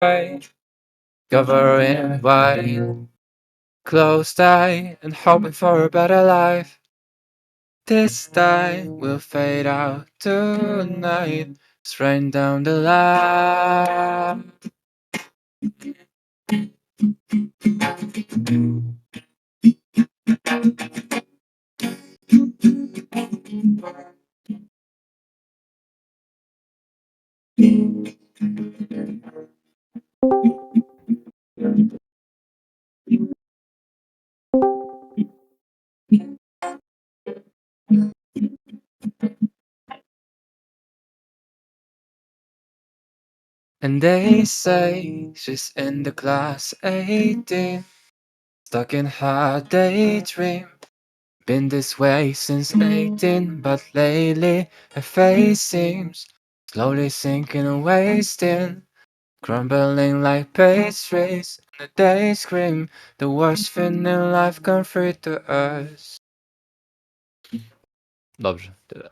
covering wide, closed eye and hoping for a better life. This time will fade out tonight. It's rain down the line. And they say she's in the class 18, stuck in her daydream. Been this way since 18, but lately her face seems slowly sinking and wasting, crumbling like pastries. And the days scream the worst thing in life come free to us. Dobrze, tyle.